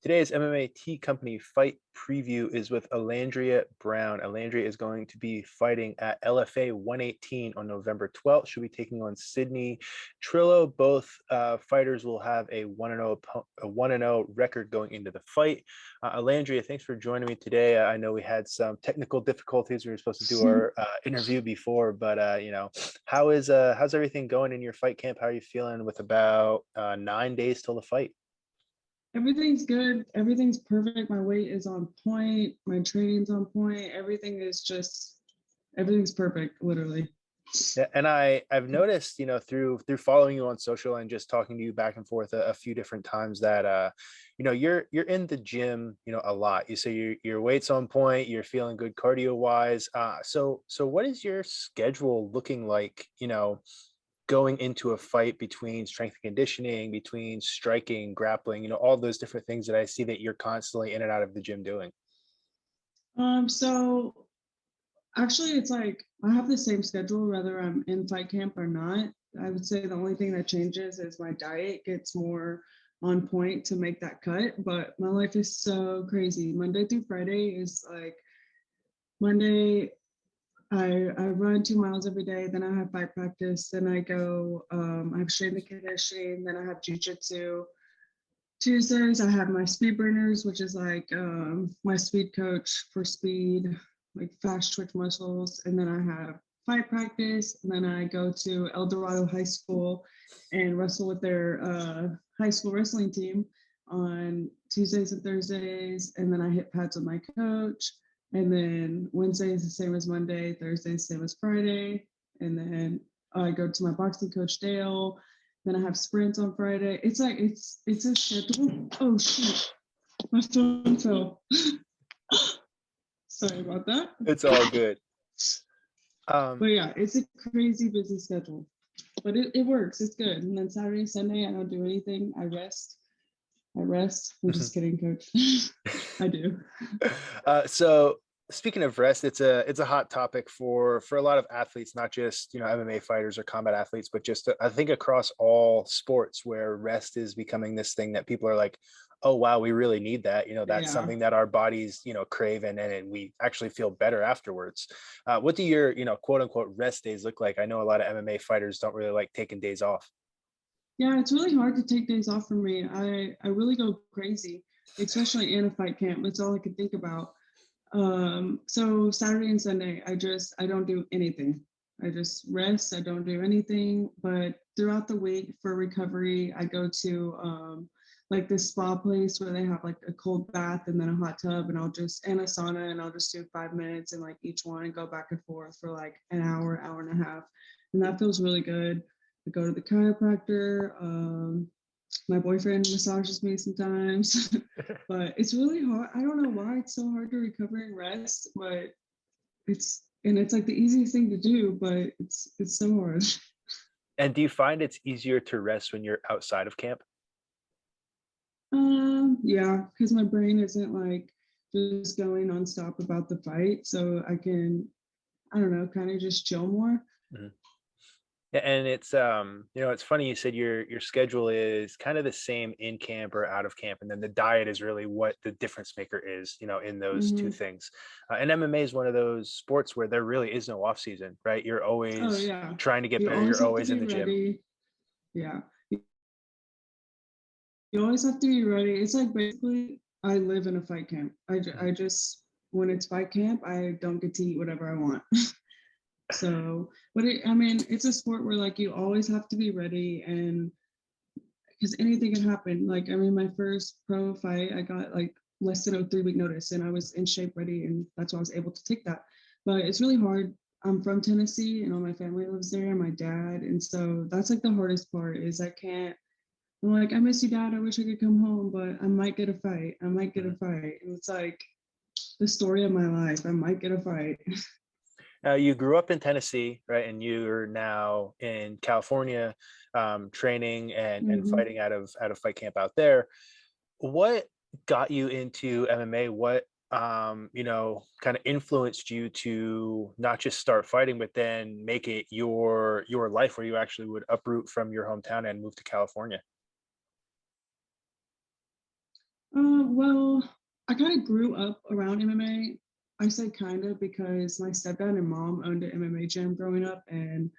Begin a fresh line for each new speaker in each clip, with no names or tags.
Today's MMA Tea Company fight preview is with Alandria Brown. Alandria is going to be fighting at LFA 118 on November 12th. She'll be taking on Sydney Trillo. Both fighters will have a 1-0 record going into the fight. Alandria, thanks for joining me today. I know we had some technical difficulties. We were supposed to do our interview before, but how's everything going in your fight camp? How are you feeling with about 9 days till the fight?
Everything's good. Everything's perfect. My weight is on point. My training's on point. Everything's perfect, literally.
Yeah, and I've noticed, through following you on social and just talking to you back and forth a few different times that you're in the gym, a lot. You say your weight's on point, you're feeling good cardio wise. So what is your schedule looking like, going into a fight between strength and conditioning, between striking, grappling, all those different things that I see that you're constantly in and out of the gym doing?
So actually it's like I have the same schedule whether I'm in fight camp or not. I would say the only thing that changes is my diet gets more on point to make that cut, but my life is so crazy. Monday through Friday is like Monday I run 2 miles every day, then I have fight practice, then I go, I have strength and conditioning, then I have jujitsu. Tuesdays, I have my speed burners, which is like my speed coach for speed, like fast twitch muscles. And then I have fight practice. And then I go to El Dorado High School and wrestle with their high school wrestling team on Tuesdays and Thursdays. And then I hit pads with my coach. And then Wednesday is the same as Monday, Thursday is the same as Friday. And then I go to my boxing coach, Dale. Then I have sprints on Friday. It's like, it's a schedule. Oh shoot, my phone fell. Sorry about that.
It's all good.
But yeah, it's a crazy busy schedule, but it works. It's good. And then Saturday, Sunday, I don't do anything. I rest. I'm just kidding, coach. I do.
So speaking of rest, it's a hot topic for a lot of athletes, not just MMA fighters or combat athletes, but just I think across all sports where rest is becoming this thing that people are like, oh wow, we really need that. That's something that our bodies crave, and we actually feel better afterwards. What do your quote unquote rest days look like? I know a lot of MMA fighters don't really like taking days off.
Yeah, it's really hard to take days off for me. I really go crazy, especially in a fight camp. That's all I could think about. So Saturday and Sunday, I don't do anything. I just rest. I don't do anything. But throughout the week for recovery, I go to like this spa place where they have like a cold bath and then a hot tub, and and a sauna, and I'll just do 5 minutes in like each one and go back and forth for like an hour, hour and a half, and that feels really good. I go to the chiropractor. My boyfriend massages me sometimes, but it's really hard. I don't know why it's so hard to recover and rest, but it's like the easiest thing to do, but it's so hard.
And do you find it's easier to rest when you're outside of camp?
Yeah, because my brain isn't like just going nonstop about the fight, so I can, I don't know, kind of just chill more.
Mhm. Yeah, and it's funny you said your schedule is kind of the same in camp or out of camp, and then the diet is really what the difference maker is, in those two things. And MMA is one of those sports where there really is no off season, right? You're
Oh
always
yeah,
trying to get
you
better.
always
You're
have to
always in
be
the gym.
ready. Yeah, you always have to be ready. It's like basically I live in a fight camp. I just, when it's fight camp, I don't get to eat whatever I want. So, but I mean, it's a sport where like you always have to be ready, and because anything can happen. Like, I mean, my first pro fight, I got like less than a 3 week notice, and I was in shape, ready, and that's why I was able to take that. But it's really hard. I'm from Tennessee, and all my family lives there, and my dad, and so that's like the hardest part is I can't. I'm like, I miss you, Dad. I wish I could come home, but I might get a fight. I might get a fight, and it's like the story of my life. I might get a fight.
Now, you grew up in Tennessee, right? And you're now in California, training and
Hmm.
fighting out of fight camp out there. What got you into MMA? What kind of influenced you to not just start fighting, but then make it your life, where you actually would uproot from your hometown and move to California?
Well, I kind of grew up around MMA. I say kind of because my stepdad and mom owned an MMA gym growing up, and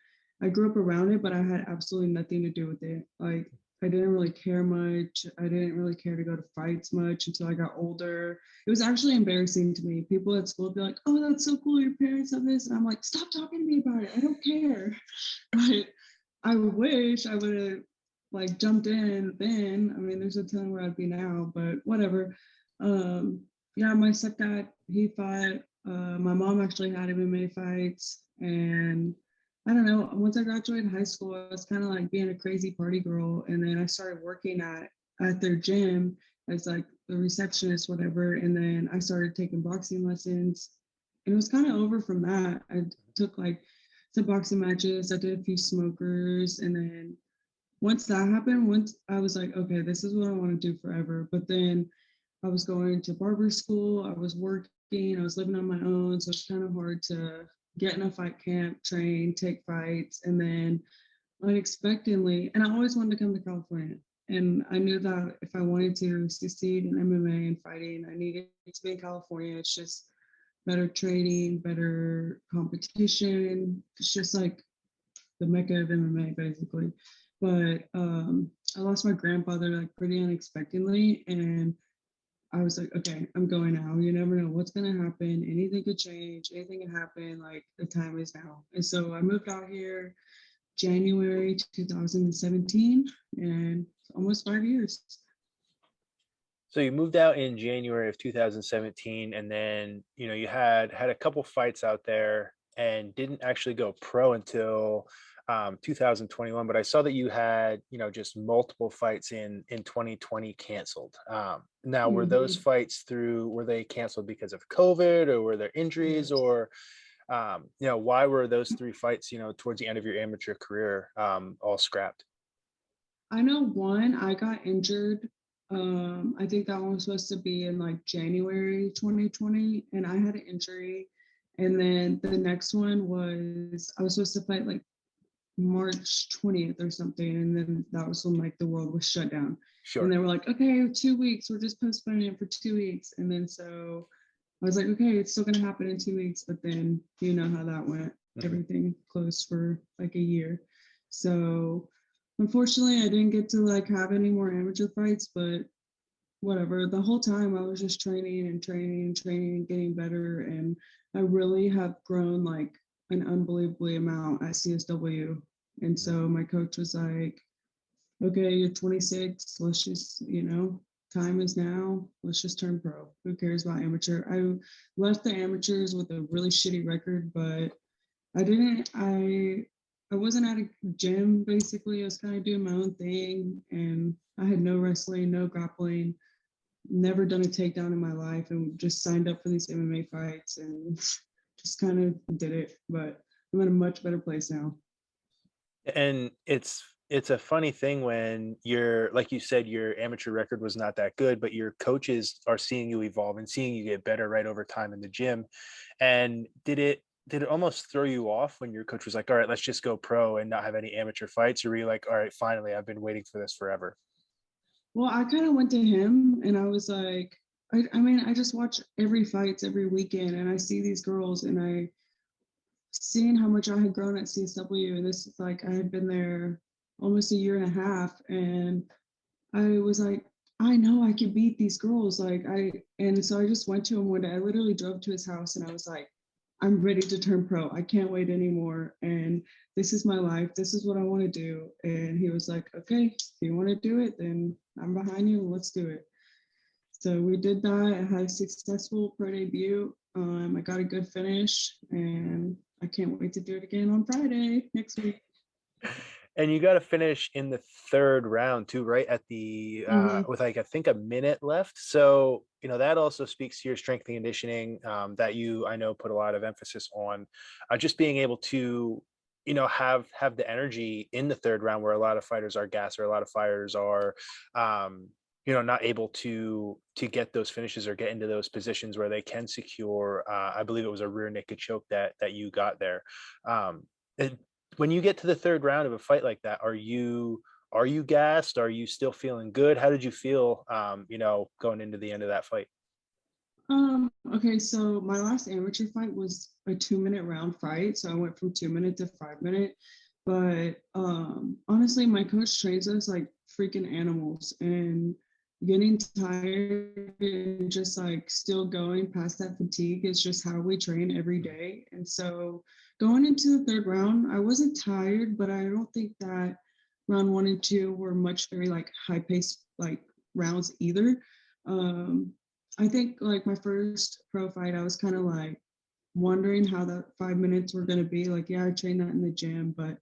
I grew up around it, but I had absolutely nothing to do with it. Like, I didn't really care much. I didn't really care to go to fights much until I got older. It was actually embarrassing to me. People at school would be like, "Oh, that's so cool. Your parents have this," and I'm like, "Stop talking to me about it. I don't care." But I wish I would have like jumped in then. I mean, there's a ton where I'd be now, but whatever. Yeah, my stepdad, he fought. My mom actually had MMA fights. And I don't know, once I graduated high school, I was kind of like being a crazy party girl. And then I started working at their gym as like the receptionist, whatever. And then I started taking boxing lessons. And it was kind of over from that. I took like some boxing matches. I did a few smokers, and then once that happened, once I was like, okay, this is what I want to do forever. But then I was going to barber school. I was working. I was living on my own, so it's kind of hard to get in a fight camp, train, take fights, and then unexpectedly, and I always wanted to come to California. And I knew that if I wanted to succeed in MMA and fighting, I needed to be in California. It's just better training, better competition. It's just like the mecca of MMA, basically. But I lost my grandfather like pretty unexpectedly, and I was like, okay, I'm going now. You never know what's gonna happen. Anything could change. Anything can happen. Like the time is now. And so I moved out here January 2017, and it's almost 5 years.
So you moved out in January of 2017, and then you had a couple fights out there and didn't actually go pro until 2021. But I saw that you had just multiple fights in 2020 canceled. Now,
Mhm.
were they canceled because of COVID, or were there injuries,
Yes.
or why were those three fights towards the end of your amateur career all scrapped?
I know one, I got injured. I think that one was supposed to be in like January 2020, and I had an injury. And then the next one was I was supposed to fight like March 20th or something. And then that was when like the world was shut down. And
Sure.
they were like, okay, 2 weeks, we're just postponing it for 2 weeks. And then so I was like, okay, it's still gonna happen in 2 weeks. But then you know how that went.
Mhm.
Everything closed for like a year. So unfortunately I didn't get to like have any more amateur fights, but whatever. The whole time I was just training and training and training and getting better. And I really have grown like an unbelievably amount at CSW. And
Mhm.
so my coach was like, okay, you're 26. Let's just, time is now. Let's just turn pro. Who cares about amateur? I left the amateurs with a really shitty record, but I didn't, I wasn't at a gym basically. I was kind of doing my own thing, and I had no wrestling, no grappling, never done a takedown in my life, and just signed up for these MMA fights and just kind of did it. But I'm in a much better place now.
And it's a funny thing when you're, like you said, your amateur record was not that good, but your coaches are seeing you evolve and seeing you get better right over time in the gym. And did it almost throw you off when your coach was like, all right, let's just go pro and not have any amateur fights? Or were you like, all right, finally, I've been waiting for this forever?
Well, I kind of went to him and I was like, I mean, I just watch every fights every weekend, and I see these girls, and I seeing how much I had grown at CSW. And this is like I had been there almost a year and a half, and I was like, I know I could beat these girls. And so I just went to him one day. I literally drove to his house and I was like, I'm ready to turn pro. I can't wait anymore. And this is my life. This is what I want to do. And he was like, okay, if you want to do it, then I'm behind you. Let's do it. So we did that. I had a successful pro debut. I got a good finish, and I can't wait to do it again on Friday next week.
And you got to finish in the third round too, right? At the
Mm-hmm.
with like I think a minute left. So that also speaks to your strength and conditioning, that you, I know, put a lot of emphasis on, just being able to have the energy in the third round, where a lot of fighters are gassed, or a lot of fighters are not able to get those finishes or get into those positions where they can secure, I believe it was a rear naked choke that you got there. um, when you get to the third round of a fight like that, are you Are you gassed? Are you still feeling good? How did you feel, going into the end of that fight?
Okay, so my last amateur fight was a 2 minute round fight. So I went from 2 minute to 5 minute. But honestly, my coach trains us like freaking animals, and getting tired and just like still going past that fatigue is just how we train every day. And so going into the third round, I wasn't tired, but I don't think that round one and two were much very like high paced like rounds either. Um, I think like my first pro fight, I was kind of like wondering how that 5 minutes were going to be. Like, yeah, I trained that in the gym, but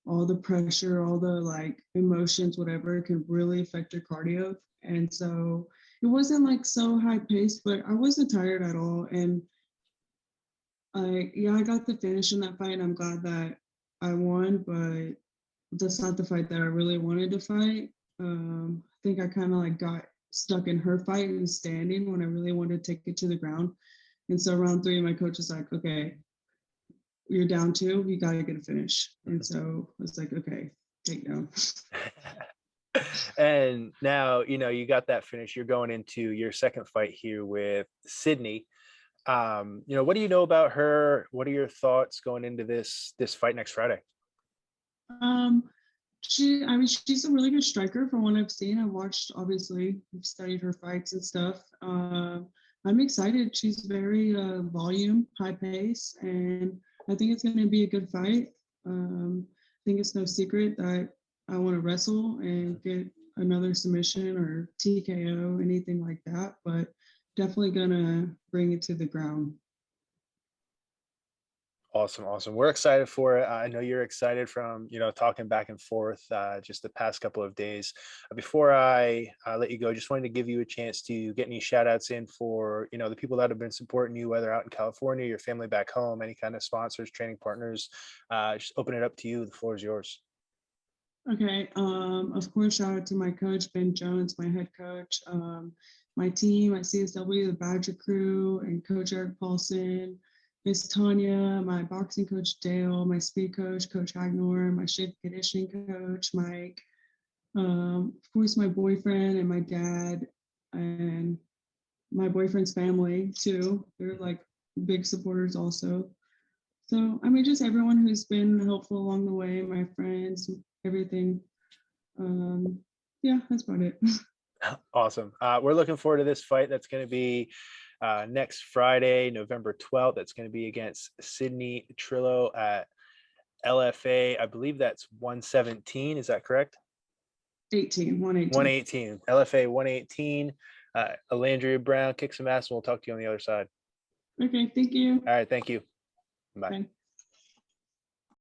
all the pressure, all the like emotions, whatever, can really affect your cardio. And so it wasn't like so high paced, but I wasn't tired at all. And I got the finish in that fight. And I'm glad that I won, but that's not the fight that I really wanted to fight. I think I kind of like got stuck in her fight and standing when I really wanted to take it to the ground. And so round three, my coach was like, okay, you're down two, you got to get a finish. And so I was like, okay, take down.
And now, you got that finish. You're going into your second fight here with Sydney. What do you know about her? What are your thoughts going into this fight next Friday?
Um, she's a really good striker from what I've seen. I've watched, obviously, I've studied her fights and stuff. I'm excited. She's very volume, high pace, and I think it's going to be a good fight. I think it's no secret that I want to wrestle and get another submission or TKO, anything like that, but definitely going to bring it to the ground.
Awesome, awesome. We're excited for it. I know you're excited from talking back and forth just the past couple of days. Before I let you go, just wanted to give you a chance to get any shout outs in for the people that have been supporting you, whether out in California, your family back home, any kind of sponsors, training partners. Just open it up to you. The floor is yours.
Okay. Of course, shout out to my coach, Ben Jones, my head coach, my team at CSW, the Badger crew, and Coach Eric Paulson, Miss Tanya, my boxing coach, Dale, my speed coach, Coach Agnor, my strength and conditioning coach, Mike, of course, my boyfriend and my dad, and my boyfriend's family, too. They're like big supporters also. So, I mean, just everyone who's been helpful along the way, my friends, everything. Um, yeah, that's about it.
Awesome. We're looking forward to this fight. That's going to be next Friday, November 12th. That's going to be against Sydney Trillo at LFA. I believe that's 117. Is that correct?
18, 118.
118. LFA 118. Alandria Brown, kick some ass, and we'll talk to you on the other side.
Okay, thank you.
All right. Thank you. Bye.
Bye.